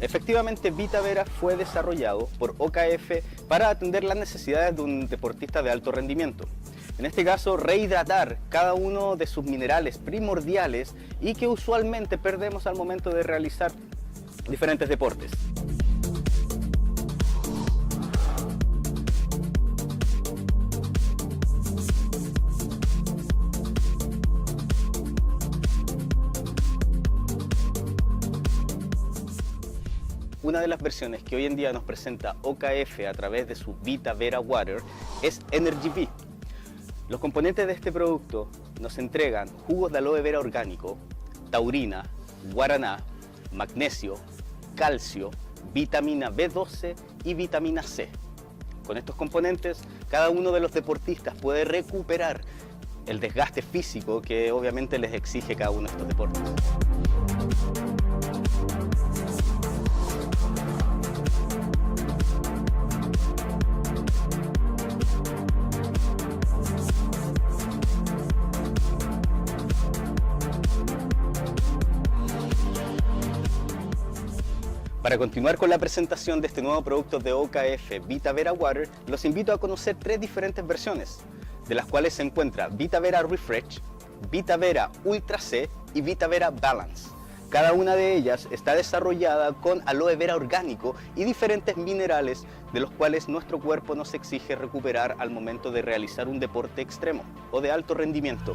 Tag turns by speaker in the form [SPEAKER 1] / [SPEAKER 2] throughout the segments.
[SPEAKER 1] Efectivamente, VitaVera fue desarrollado por OKF para atender las necesidades de un deportista de alto rendimiento. En este caso, rehidratar cada uno de sus minerales primordiales y que usualmente perdemos al momento de realizar diferentes deportes. Una de las versiones que hoy en día nos presenta OKF a través de su VitaVera Water es Energy V. Los componentes de este producto nos entregan jugos de aloe vera orgánico, taurina, guaraná, magnesio, calcio, vitamina B12 y vitamina C. Con estos componentes, cada uno de los deportistas puede recuperar el desgaste físico que obviamente les exige cada uno de estos deportes. Para continuar con la presentación de este nuevo producto de OKF VitaVera Water, los invito a conocer 3 diferentes versiones, de las cuales se encuentra VitaVera Refresh, VitaVera Ultra C y VitaVera Balance. Cada una de ellas está desarrollada con aloe vera orgánico y diferentes minerales de los cuales nuestro cuerpo nos exige recuperar al momento de realizar un deporte extremo o de alto rendimiento.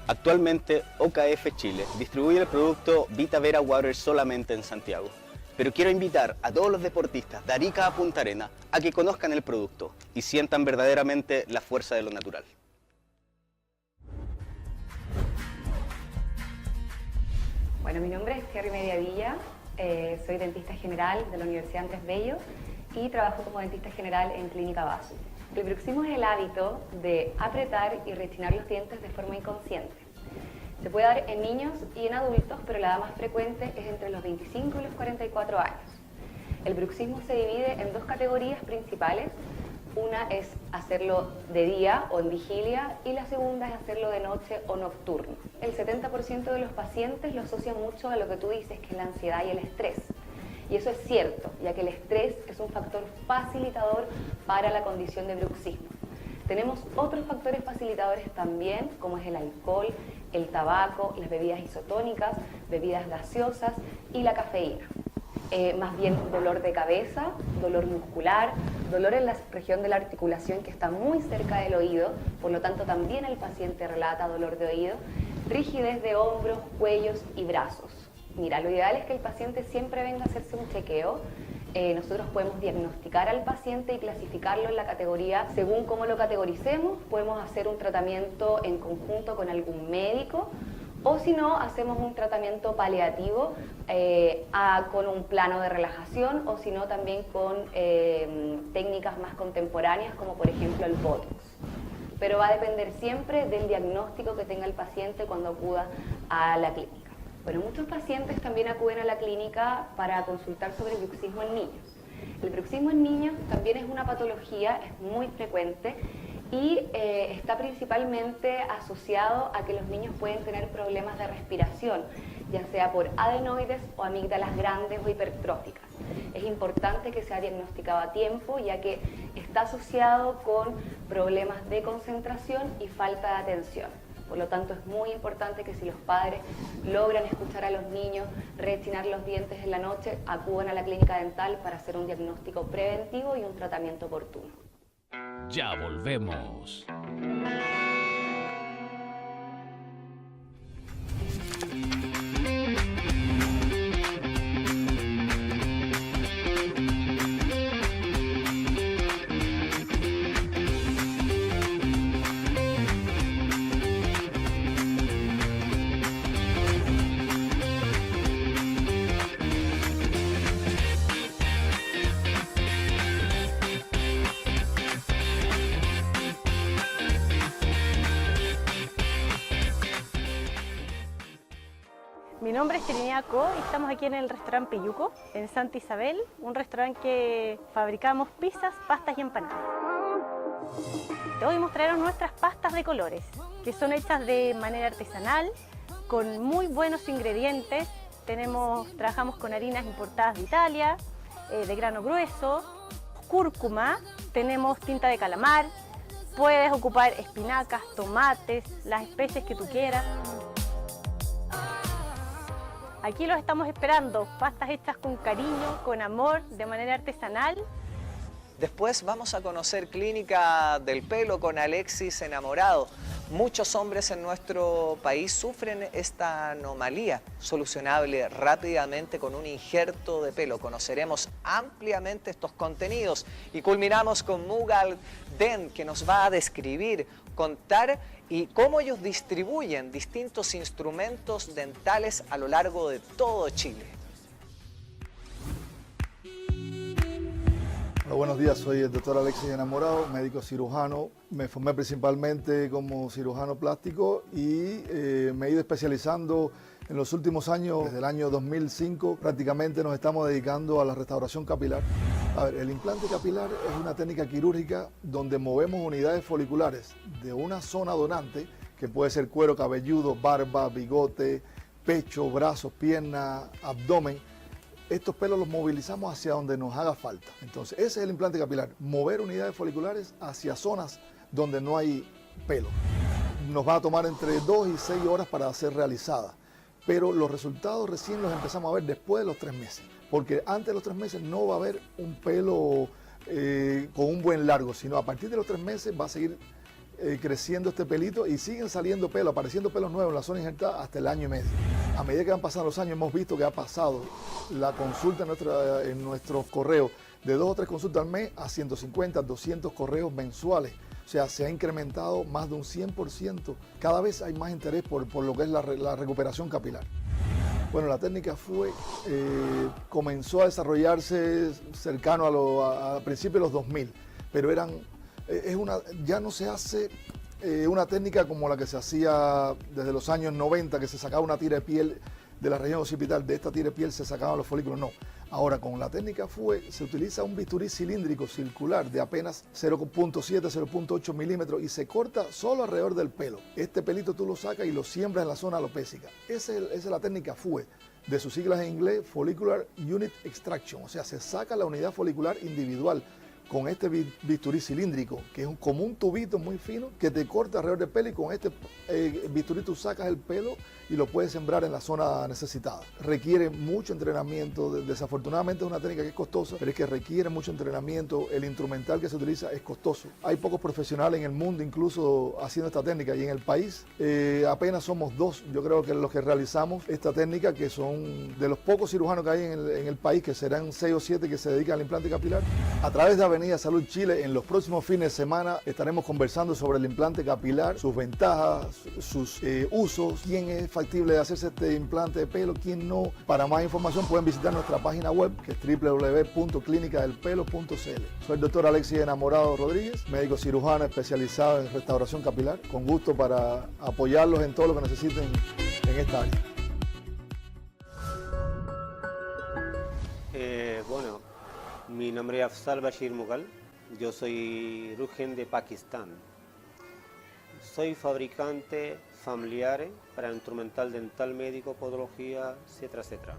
[SPEAKER 1] Actualmente, OKF Chile distribuye el producto VitaVera Water solamente en Santiago. Pero quiero invitar a todos los deportistas de Arica a Punta Arenas a que conozcan el producto y sientan verdaderamente la fuerza de lo natural.
[SPEAKER 2] Bueno, mi nombre es Thierry Mediavilla, soy dentista general de la Universidad Andrés Bello y trabajo como dentista general en Clínica Basu. El bruxismo es el hábito de apretar y rechinar los dientes de forma inconsciente. Se puede dar en niños y en adultos, pero la edad más frecuente es entre los 25 y los 44 años. El bruxismo se divide en 2 categorías principales. Una es hacerlo de día o en vigilia y la segunda es hacerlo de noche o nocturno. El 70% de los pacientes lo asocian mucho a lo que tú dices, que es la ansiedad y el estrés. Y eso es cierto, ya que el estrés es un factor facilitador para la condición de bruxismo. Tenemos otros factores facilitadores también, como es el alcohol, el tabaco, las bebidas isotónicas, bebidas gaseosas y la cafeína. Más bien dolor de cabeza, dolor muscular, dolor en la región de la articulación que está muy cerca del oído, por lo tanto también el paciente relata dolor de oído, rigidez de hombros, cuellos y brazos. Mira, lo ideal es que el paciente siempre venga a hacerse un chequeo. Nosotros podemos diagnosticar al paciente y clasificarlo en la categoría. Según cómo lo categoricemos, podemos hacer un tratamiento en conjunto con algún médico o si no, hacemos un tratamiento paliativo con un plano de relajación o si no, también con técnicas más contemporáneas como por ejemplo el Botox. Pero va a depender siempre del diagnóstico que tenga el paciente cuando acuda a la clínica. Bueno, muchos pacientes también acuden a la clínica para consultar sobre bruxismo en niños. El bruxismo en niños también es una patología, es muy frecuente y está principalmente asociado a que los niños pueden tener problemas de respiración, ya sea por adenoides o amígdalas grandes o hipertróficas. Es importante que sea diagnosticado a tiempo, ya que está asociado con problemas de concentración y falta de atención. Por lo tanto, es muy importante que si los padres logran escuchar a los niños rechinar los dientes en la noche, acudan a la clínica dental para hacer un diagnóstico preventivo y un tratamiento oportuno.
[SPEAKER 3] Ya volvemos.
[SPEAKER 4] Mi nombre es Trinidad Co y estamos aquí en el restaurante Peyuco, en Santa Isabel, un restaurante que fabricamos pizzas, pastas y empanadas. Hoy mostraron nuestras pastas de colores, que son hechas de manera artesanal, con muy buenos ingredientes. Trabajamos con harinas importadas de Italia, de grano grueso, cúrcuma, tenemos tinta de calamar, puedes ocupar espinacas, tomates, las especies que tú quieras. Aquí los estamos esperando, pastas hechas con cariño, con amor, de manera artesanal.
[SPEAKER 5] Después vamos a conocer Clínica del Pelo con Alexis Enamorado. Muchos hombres en nuestro país sufren esta anomalía, solucionable rápidamente con un injerto de pelo. Conoceremos ampliamente estos contenidos y culminamos con Mughal Den, que nos va a describir, contar y cómo ellos distribuyen distintos instrumentos dentales a lo largo de todo Chile.
[SPEAKER 6] Hola, buenos días, soy el doctor Alexis Enamorado, médico cirujano. Me formé principalmente como cirujano plástico y me he ido especializando en los últimos años. Desde el año 2005 prácticamente nos estamos dedicando a la restauración capilar. A ver, el implante capilar es una técnica quirúrgica donde movemos unidades foliculares de una zona donante, que puede ser cuero cabelludo, barba, bigote, pecho, brazos, piernas, abdomen. Estos pelos los movilizamos hacia donde nos haga falta. Entonces, ese es el implante capilar, mover unidades foliculares hacia zonas donde no hay pelo. Nos va a tomar entre 2 y 6 horas para ser realizada, pero los resultados recién los empezamos a ver después de los 3 meses, porque antes de los 3 meses no va a haber un pelo con un buen largo, sino a partir de los 3 meses va a seguir creciendo este pelito y siguen saliendo pelos, apareciendo pelos nuevos en la zona injertada hasta el año y medio. A medida que van pasando los años hemos visto que ha pasado la consulta en nuestros correos de 2 o 3 consultas al mes a 150, 200 correos mensuales. O sea, se ha incrementado más de un 100%. Cada vez hay más interés por lo que es la recuperación capilar. Bueno, la técnica comenzó a desarrollarse cercano a principios de los 2000, pero ya no se hace una técnica como la que se hacía desde los años 90, que se sacaba una tira de piel de la región occipital. De esta tira de piel se sacaban los folículos, no. Ahora, con la técnica se utiliza un bisturí cilíndrico circular de apenas 0.7, 0.8 milímetros y se corta solo alrededor del pelo. Este pelito tú lo sacas y lo siembras en la zona alopécica. Esa es la técnica FUE, de sus siglas en inglés, Follicular Unit Extraction. O sea, se saca la unidad folicular individual con este bisturí cilíndrico, que es como un tubito muy fino que te corta alrededor del pelo, y con este bisturí tú sacas el pelo y lo puedes sembrar en la zona necesitada. Requiere mucho entrenamiento, desafortunadamente es una técnica que es costosa, pero es que requiere mucho entrenamiento. El instrumental que se utiliza es costoso. Hay pocos profesionales en el mundo incluso haciendo esta técnica, y en el país apenas somos 2, yo creo que los que realizamos esta técnica, que son de los pocos cirujanos que hay en el país, que serán 6 o 7 que se dedican al implante capilar. A través de Avenida Salud Chile, en los próximos fines de semana estaremos conversando sobre el implante capilar, sus ventajas, sus usos, quién es factible de hacerse este implante de pelo, quién no. Para más información pueden visitar nuestra página web, que es www.clinicadelpelo.cl. Soy el doctor Alexis Enamorado Rodríguez, médico cirujano especializado en restauración capilar, con gusto para apoyarlos en todo lo que necesiten en esta área.
[SPEAKER 7] Bueno, mi nombre es Afzal Bashir Mughal, yo soy origen de Pakistán. Soy fabricante familiar para instrumental dental médico, podología, etcétera, etcétera.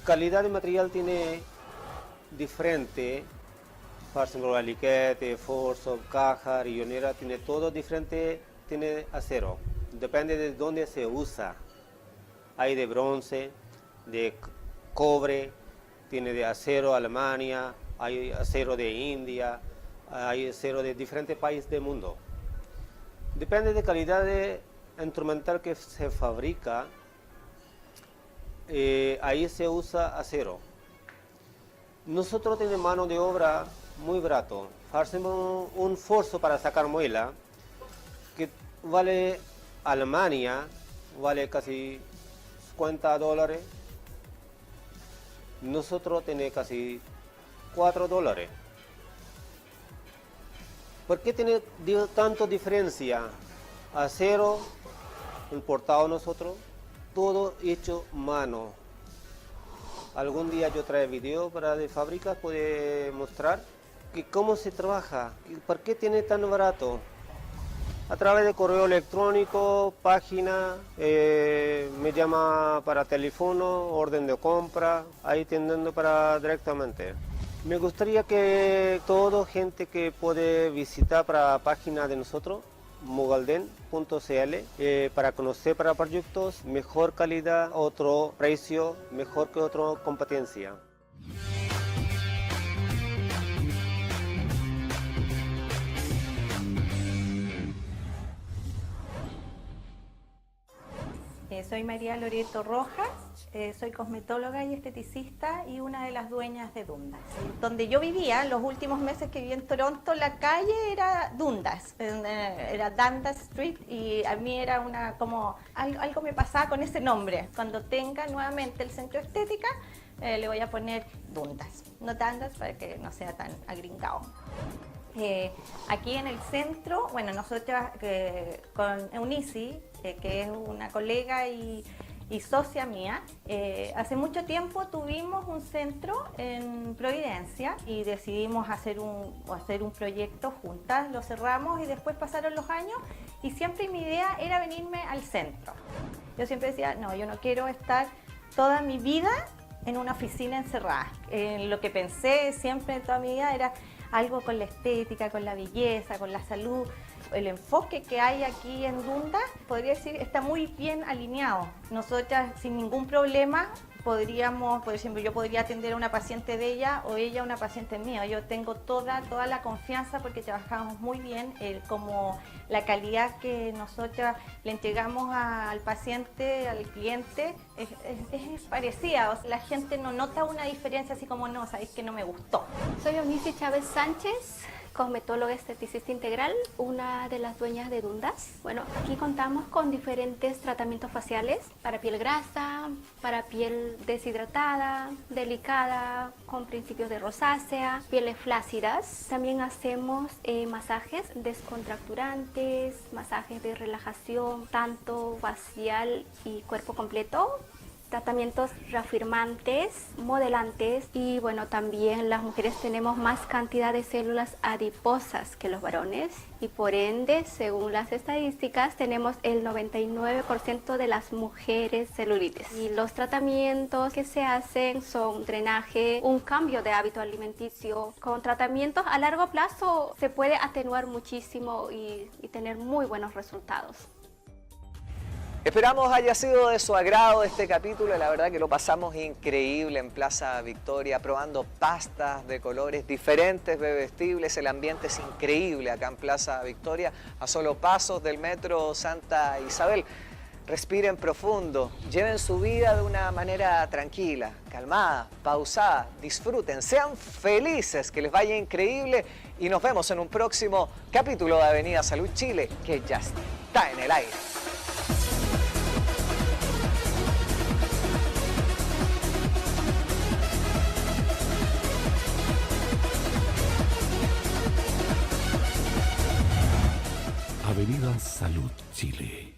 [SPEAKER 7] Calidad de material tiene diferente, Farsenbro, Aliquete, Forzo, caja, rillonera, tiene todo diferente, tiene acero. Depende de dónde se usa. Hay de bronce, de cobre, tiene de acero Alemania, hay acero de India, hay acero de diferentes países del mundo. Depende de calidad de instrumental que se fabrica, ahí se usa acero. Nosotros tenemos mano de obra muy barato. Hacemos un forzo para sacar muela que vale Alemania, vale casi $50. Nosotros tenemos casi $4. ¿Por qué tiene tanta diferencia? Acero, importado nosotros, todo hecho mano. Algún día yo trae video para de fábrica, puede mostrar que cómo se trabaja, por qué tiene tan barato. A través de correo electrónico, página, me llama para teléfono, orden de compra, ahí tendiendo para directamente. Me gustaría que toda gente que puede visitar para la página de nosotros, mogalden.cl, para conocer para proyectos, mejor calidad, otro precio, mejor que otra competencia.
[SPEAKER 4] Soy María Loreto Rojas, soy cosmetóloga y esteticista y una de las dueñas de Dundas. Donde yo vivía, los últimos meses que viví en Toronto, la calle era Dundas, era Dundas Street, y a mí era algo me pasaba con ese nombre. Cuando tenga nuevamente el centro estética, le voy a poner Dundas, no Dundas para que no sea tan agringado. Aquí en el centro, bueno, nosotras con Eunice, que es una colega y socia mía, hace mucho tiempo tuvimos un centro en Providencia y decidimos hacer un proyecto juntas, lo cerramos y después pasaron los años y siempre mi idea era venirme al centro. Yo siempre decía, no, yo no quiero estar toda mi vida en una oficina encerrada. Lo que pensé siempre toda mi vida era algo con la estética, con la belleza, con la salud. El enfoque que hay aquí en Dundas, podría decir, está muy bien alineado. Nosotras sin ningún problema podríamos, por ejemplo, yo podría atender a una paciente de ella o ella a una paciente mía. Yo tengo toda la confianza porque trabajamos muy bien, como la calidad que nosotras le entregamos al paciente, al cliente, es parecida. O sea, la gente no nota una diferencia así como, no, sabéis que no me gustó.
[SPEAKER 8] Soy Eunice Chávez Sánchez, cosmetóloga esteticista integral, una de las dueñas de Dundas. Bueno, aquí contamos con diferentes tratamientos faciales para piel grasa, para piel deshidratada, delicada, con principios de rosácea, pieles flácidas. También hacemos masajes descontracturantes, masajes de relajación, tanto facial y cuerpo completo. Tratamientos reafirmantes, modelantes y bueno, también las mujeres tenemos más cantidad de células adiposas que los varones y por ende, según las estadísticas, tenemos el 99% de las mujeres celulitis. Y los tratamientos que se hacen son drenaje, un cambio de hábito alimenticio. Con tratamientos a largo plazo se puede atenuar muchísimo y tener muy buenos resultados.
[SPEAKER 5] Esperamos haya sido de su agrado este capítulo, la verdad que lo pasamos increíble en Plaza Victoria, probando pastas de colores diferentes, bebestibles, el ambiente es increíble acá en Plaza Victoria, a solo pasos del metro Santa Isabel. Respiren profundo, lleven su vida de una manera tranquila, calmada, pausada, disfruten, sean felices, que les vaya increíble y nos vemos en un próximo capítulo de Avenida Salud Chile, que ya está en el aire.
[SPEAKER 3] Avenida Salud Chile.